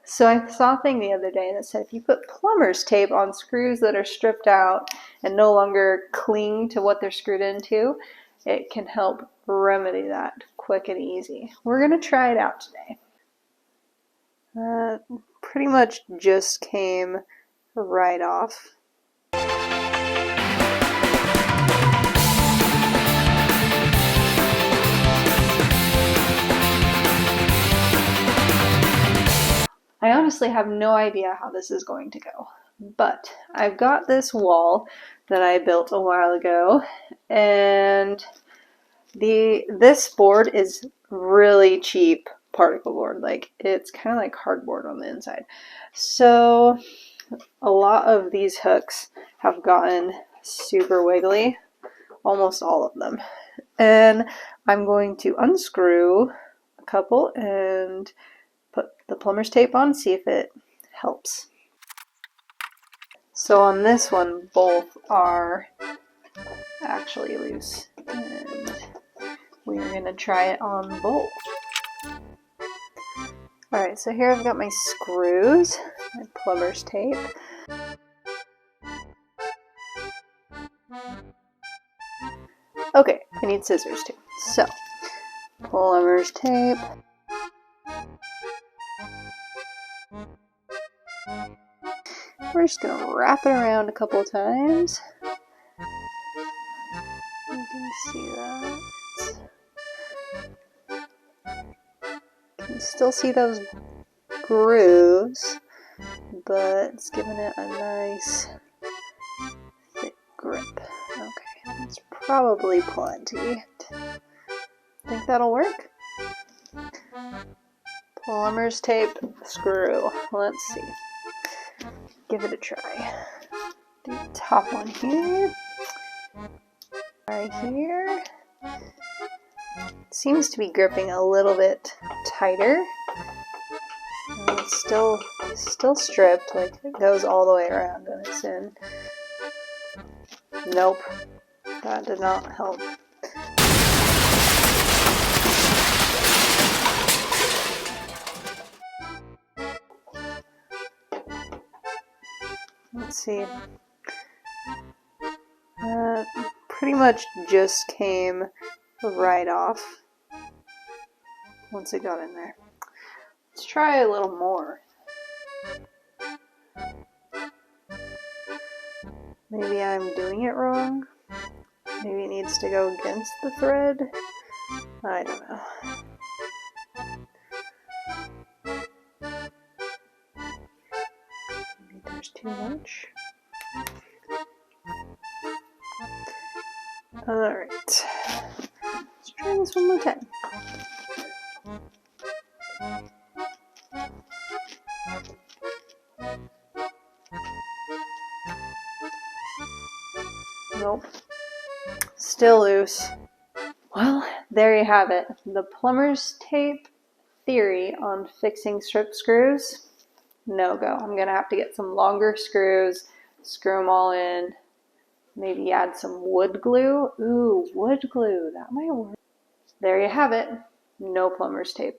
So I saw a thing the other day that said if you put plumber's tape on screws that are stripped out and no longer cling to what they're screwed into, it can help remedy that quick and easy. We're going to try it out today. Pretty much just came right off. I honestly have no idea how this is going to go, but I've got this wall that I built a while ago, and this board is really cheap particle board. Like, it's kind of like cardboard on the inside. So a lot of these hooks have gotten super wiggly, almost all of them. And I'm going to unscrew a couple and put the plumber's tape on, see if it helps. So on this one, both are actually loose, and we're going to try it on both. Alright, so here I've got my screws, my plumber's tape. Okay, I need scissors too. So, plumber's tape. We're just going to wrap it around a couple of times. You can see that. You can still see those grooves, but it's giving it a nice thick grip. Okay, that's probably plenty. Think that'll work? Plumber's tape, screw. Let's see. Give it a try. The top one here. Right here. It seems to be gripping a little bit tighter. And it's still stripped, like it goes all the way around and it's in. Nope. That did not help. Let's see. Pretty much just came right off once it got in there. Let's try a little more. Maybe I'm doing it wrong. Maybe it needs to go against the thread. I don't know. Maybe there's too much. Alright. Let's try this one more time. Nope. Still loose. Well, there you have it. The plumber's tape theory on fixing strip screws. No go. I'm going to have to get some longer screws, screw them all in, maybe add some wood glue. Ooh, wood glue. That might work. There you have it. No plumber's tape.